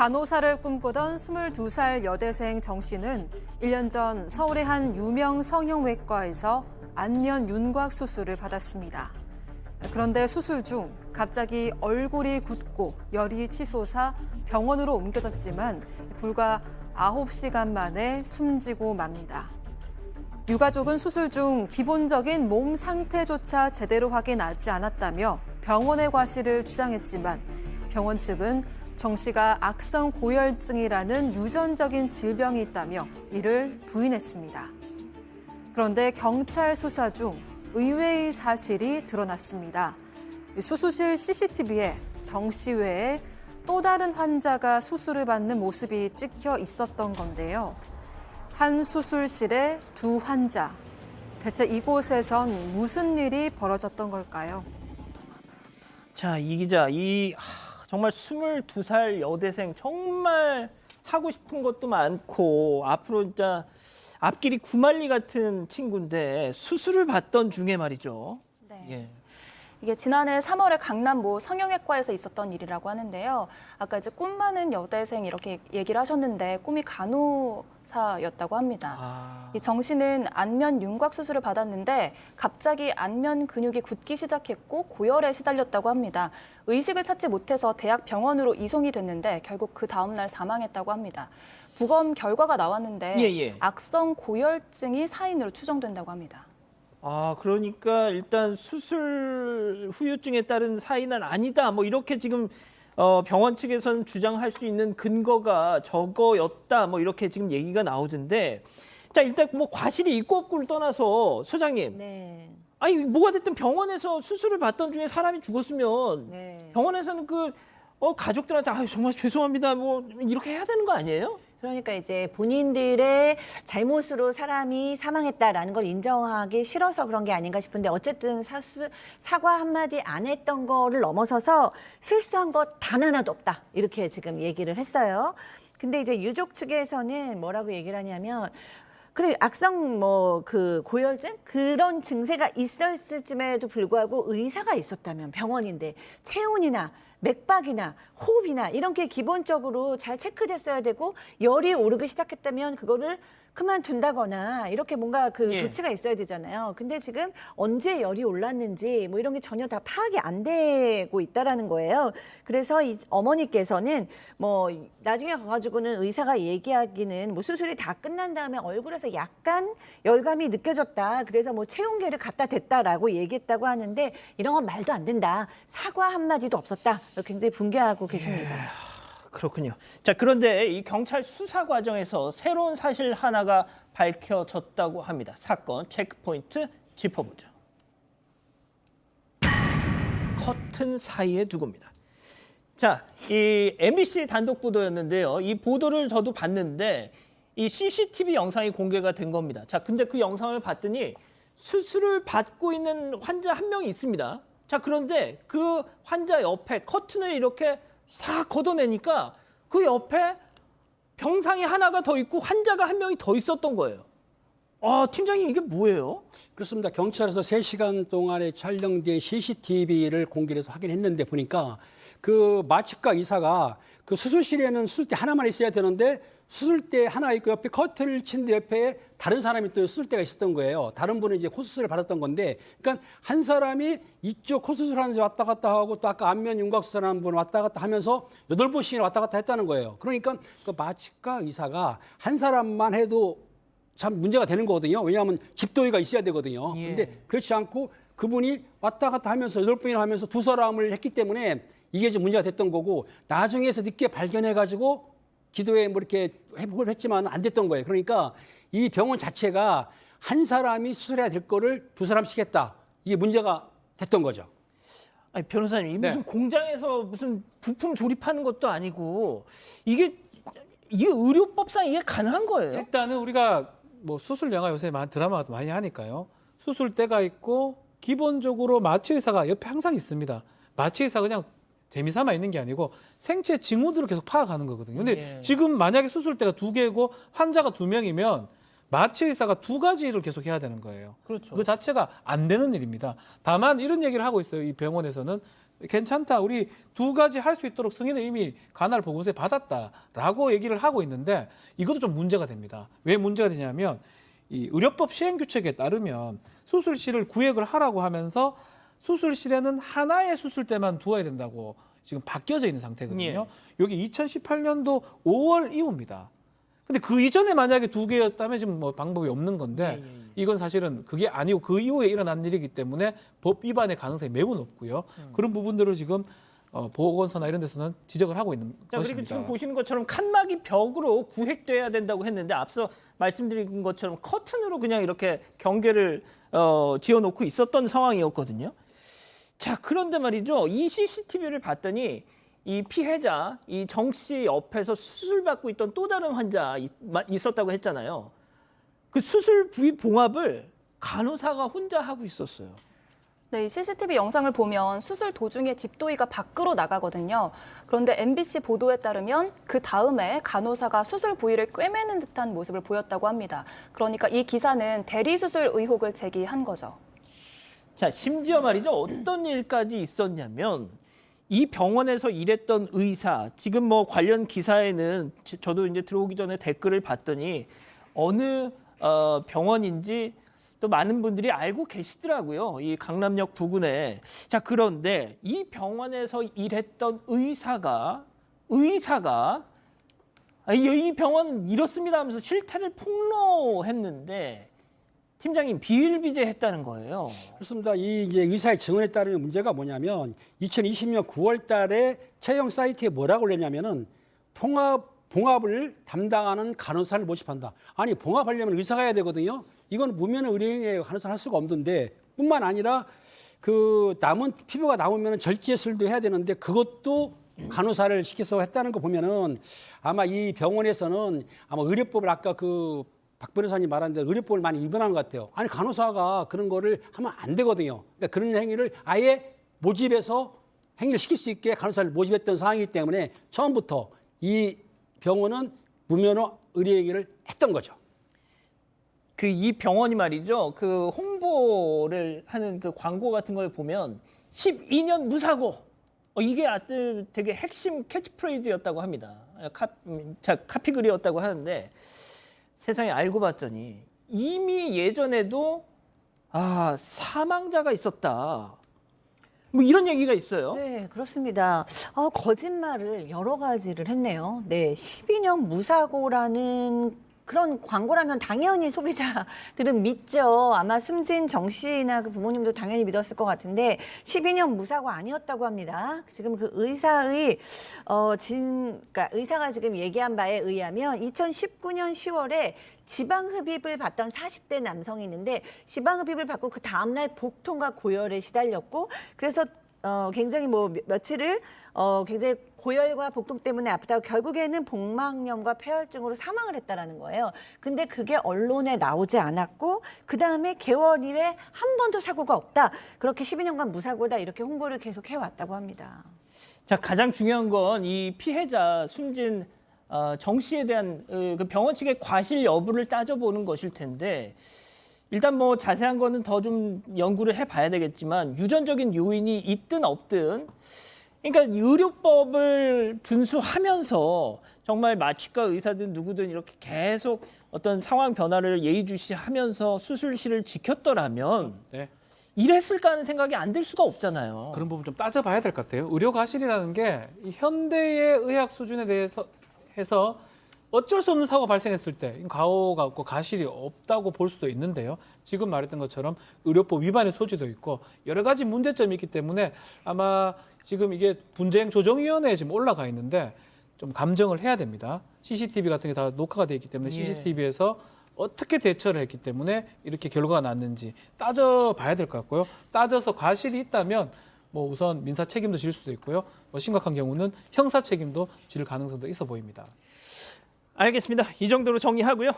간호사를 꿈꾸던 22살 여대생 정 씨는 1년 전 서울의 한 유명 성형외과에서 안면 윤곽 수술을 받았습니다. 그런데 수술 중 갑자기 얼굴이 붓고 열이 치솟아 병원으로 옮겨졌지만 불과 9시간 만에 숨지고 맙니다. 유가족은 수술 중 기본적인 몸 상태조차 제대로 확인하지 않았다며 병원의 과실을 주장했지만 병원 측은 정 씨가 악성 고열증이라는 유전적인 질병이 있다며 이를 부인했습니다. 그런데 경찰 수사 중 의외의 사실이 드러났습니다. 수술실 CCTV에 정 씨 외에 또 다른 환자가 수술을 받는 모습이 찍혀 있었던 건데요. 한 수술실에 두 환자. 대체 이곳에선 무슨 일이 벌어졌던 걸까요? 자, 이 기자, 정말 22살 여대생 정말 하고 싶은 것도 많고 앞으로 진짜 앞길이 구말리 같은 친구인데 수술을 받던 중에 말이죠. 네. 예. 이게 지난해 3월에 강남 모 성형외과에서 있었던 일이라고 하는데요. 아까 이제 꿈 많은 여대생 이렇게 얘기를 하셨는데 꿈이 간호사였다고 합니다. 이 정 씨는 안면 윤곽 수술을 받았는데 갑자기 안면 근육이 굳기 시작했고 고열에 시달렸다고 합니다. 의식을 찾지 못해서 대학 병원으로 이송이 됐는데 결국 그 다음 날 사망했다고 합니다. 부검 결과가 나왔는데 악성 고열증이 사인으로 추정된다고 합니다. 그러니까 일단 수술 후유증에 따른 사인은 아니다. 뭐 이렇게 지금 병원 측에서는 주장할 수 있는 근거가 저거였다. 뭐 이렇게 지금 얘기가 나오던데, 자 일단 뭐 과실이 있고 없고를 떠나서 소장님, 네. 아니 뭐가 됐든 병원에서 수술을 받던 중에 사람이 죽었으면 네. 병원에서는 가족들한테 정말 죄송합니다. 뭐 이렇게 해야 되는 거 아니에요? 그러니까 이제 본인들의 잘못으로 사람이 사망했다라는 걸 인정하기 싫어서 그런 게 아닌가 싶은데 어쨌든 사과 한마디 안 했던 거를 넘어서서 실수한 거 단 하나도 없다. 이렇게 지금 얘기를 했어요. 근데 이제 유족 측에서는 뭐라고 얘기를 하냐면 그래 악성 고열증 그런 증세가 있었을지에도 불구하고 의사가 있었다면 병원인데 체온이나 맥박이나 호흡이나 이런 게 기본적으로 잘 체크됐어야 되고 열이 오르기 시작했다면 그거를 그만둔다거나 이렇게 뭔가 조치가 있어야 되잖아요. 근데 지금 언제 열이 올랐는지 뭐 이런 게 전혀 다 파악이 안 되고 있다라는 거예요. 그래서 이 어머니께서는 나중에 가가지고는 의사가 얘기하기는 수술이 다 끝난 다음에 얼굴에서 약간 열감이 느껴졌다. 그래서 체온계를 갖다 댔다라고 얘기했다고 하는데 이런 건 말도 안 된다. 사과 한마디도 없었다. 굉장히 분개하고 계십니다. 그렇군요. 자, 그런데 이 경찰 수사 과정에서 새로운 사실 하나가 밝혀졌다고 합니다. 사건 체크포인트 짚어보죠. 커튼 사이에 두고입니다. 자, 이 MBC 단독 보도였는데요. 이 보도를 저도 봤는데 이 CCTV 영상이 공개가 된 겁니다. 자, 근데 그 영상을 봤더니 수술을 받고 있는 환자 한 명이 있습니다. 자, 그런데 그 환자 옆에 커튼을 이렇게 싹 걷어내니까 그 옆에 병상이 하나가 더 있고 환자가 한 명이 더 있었던 거예요. 팀장님 이게 뭐예요? 그렇습니다. 경찰에서 3시간 동안에 촬영된 CCTV를 공개해서 확인했는데 보니까 그 마취과 의사가 그 수술실에는 수술대 하나만 있어야 되는데 수술대 하나 있고 옆에 커튼을 친 옆에 다른 사람이 또 수술대가 있었던 거예요. 다른 분은 이제 코수술을 받았던 건데, 그러니까 한 사람이 이쪽 코수술하는 데 왔다 갔다 하고 또 아까 안면 윤곽수술하는 분 왔다 갔다 하면서 8번씩이나 왔다 갔다 했다는 거예요. 그러니까 그 마취과 의사가 한 사람만 해도 참 문제가 되는 거거든요. 왜냐하면 집도의가 있어야 되거든요. 근데 그렇지 않고 그분이 왔다 갔다 하면서 8번이나 하면서 두 사람을 했기 때문에 이게 좀 문제가 됐던 거고, 나중에서 늦게 발견해가지고 기도에 이렇게 회복을 했지만 안 됐던 거예요. 그러니까 이 병원 자체가 한 사람이 수술해야 될 거를 두 사람씩 했다. 이게 문제가 됐던 거죠. 아니, 변호사님, 무슨 공장에서 무슨 부품 조립하는 것도 아니고 이게 의료법상 이게 가능한 거예요? 일단은 우리가 수술 영화 요새 드라마 많이 하니까요. 수술대가 있고 기본적으로 마취의사가 옆에 항상 있습니다. 마취의사가 그냥 재미삼아 있는 게 아니고 생체 징후들을 계속 파악하는 거거든요. 근데 지금 만약에 수술대가 2개고 환자가 2명이면 마취의사가 2가지 일을 계속 해야 되는 거예요. 그렇죠. 그 자체가 안 되는 일입니다. 다만 이런 얘기를 하고 있어요. 이 병원에서는 괜찮다. 우리 두 가지 할 수 있도록 승인을 이미 관할 보건소에 받았다라고 얘기를 하고 있는데 이것도 좀 문제가 됩니다. 왜 문제가 되냐면 이 의료법 시행규칙에 따르면 수술실을 구획을 하라고 하면서 수술실에는 하나의 수술대만 두어야 된다고 지금 바뀌어져 있는 상태거든요. 예. 여기 2018년도 5월 이후입니다. 근데 그 이전에 만약에 두 개였다면 지금 뭐 방법이 없는 건데 이건 사실은 그게 아니고 그 이후에 일어난 일이기 때문에 법 위반의 가능성이 매우 높고요. 그런 부분들을 지금 보건소나 이런 데서는 지적을 하고 있는 자, 그리고 것입니다. 지금 보시는 것처럼 칸막이 벽으로 구획돼야 된다고 했는데 앞서 말씀드린 것처럼 커튼으로 그냥 이렇게 경계를 지어놓고 있었던 상황이었거든요. 자, 그런데 말이죠. 이 CCTV를 봤더니 이 피해자, 이 정 씨 옆에서 수술받고 있던 또 다른 환자 있었다고 했잖아요. 그 수술 부위 봉합을 간호사가 혼자 하고 있었어요. 네, 이 CCTV 영상을 보면 수술 도중에 집도의가 밖으로 나가거든요. 그런데 MBC 보도에 따르면 그 다음에 간호사가 수술 부위를 꿰매는 듯한 모습을 보였다고 합니다. 그러니까 이 기사는 대리수술 의혹을 제기한 거죠. 자, 심지어 말이죠. 어떤 일까지 있었냐면 이 병원에서 일했던 의사, 지금 뭐 관련 기사에는 저도 이제 들어오기 전에 댓글을 봤더니 어느 병원인지 또 많은 분들이 알고 계시더라고요. 이 강남역 부근에. 자, 그런데 이 병원에서 일했던 의사가 이 병원은 이렇습니다 하면서 실태를 폭로했는데 팀장님 비일비재했다는 거예요. 그렇습니다. 이 이제 의사의 증언에 따르는 문제가 뭐냐면 2020년 9월 달에 채용 사이트에 뭐라고 올렸냐면은 봉합을 담당하는 간호사를 모집한다. 아니, 봉합하려면 의사가 해야 되거든요. 이건 무면허 의료인의 간호사를 할 수가 없는데 뿐만 아니라 그 남은 피부가 나오면 절제술도 해야 되는데 그것도 간호사를 시켜서 했다는 거 보면은 아마 이 병원에서는 아마 의료법을 아까 그 박 변호사님 말한 대로 의료법을 많이 위반한 것 같아요. 아니, 간호사가 그런 거를 하면 안 되거든요. 그러니까 그런 행위를 아예 모집해서 행위를 시킬 수 있게 간호사를 모집했던 상황이기 때문에 처음부터 이 병원은 무면허 의료행위를 했던 거죠. 그 이 병원이 말이죠. 그 홍보를 하는 그 광고 같은 걸 보면 12년 무사고 이게 아주 되게 핵심 캐치프레이즈였다고 합니다. 카피글이었다고 하는데 세상에 알고 봤더니 이미 예전에도 사망자가 있었다. 뭐 이런 얘기가 있어요. 네, 그렇습니다. 거짓말을 여러 가지를 했네요. 네, 12년 무사고라는 그런 광고라면 당연히 소비자들은 믿죠. 아마 숨진 정 씨나 그 부모님도 당연히 믿었을 것 같은데 12년 무사고 아니었다고 합니다. 지금 그 의사의 그러니까 의사가 지금 얘기한 바에 의하면 2019년 10월에 지방흡입을 받던 40대 남성이 있는데 지방흡입을 받고 그 다음날 복통과 고열에 시달렸고 그래서 굉장히 뭐 며칠을 굉장히 고열과 복통 때문에 아프다고 결국에는 복막염과 폐혈증으로 사망을 했다라는 거예요. 근데 그게 언론에 나오지 않았고 그다음에 개월 이래 한 번도 사고가 없다. 그렇게 12년간 무사고다 이렇게 홍보를 계속 해왔다고 합니다. 자, 가장 중요한 건 이 피해자 숨진 정 씨에 대한 그 병원 측의 과실 여부를 따져보는 것일 텐데 일단 뭐 자세한 거는 더 좀 연구를 해봐야 되겠지만 유전적인 요인이 있든 없든 그러니까 의료법을 준수하면서 정말 마취과 의사든 누구든 이렇게 계속 어떤 상황 변화를 예의주시하면서 수술실을 지켰더라면 네. 이랬을까 하는 생각이 안 들 수가 없잖아요. 그런 부분 좀 따져봐야 될 것 같아요. 의료 과실이라는 게 이 현대의 의학 수준에 대해서 해서 어쩔 수 없는 사고가 발생했을 때 과오가 없고 과실이 없다고 볼 수도 있는데요. 지금 말했던 것처럼 의료법 위반의 소지도 있고 여러 가지 문제점이 있기 때문에 아마 지금 이게 분쟁 조정위원회에 지금 올라가 있는데 좀 감정을 해야 됩니다. CCTV 같은 게 다 녹화가 돼 있기 때문에 CCTV에서 어떻게 대처를 했기 때문에 이렇게 결과가 났는지 따져봐야 될 것 같고요. 따져서 과실이 있다면 뭐 우선 민사 책임도 질 수도 있고요. 뭐 심각한 경우는 형사 책임도 질 가능성도 있어 보입니다. 알겠습니다. 이 정도로 정리하고요.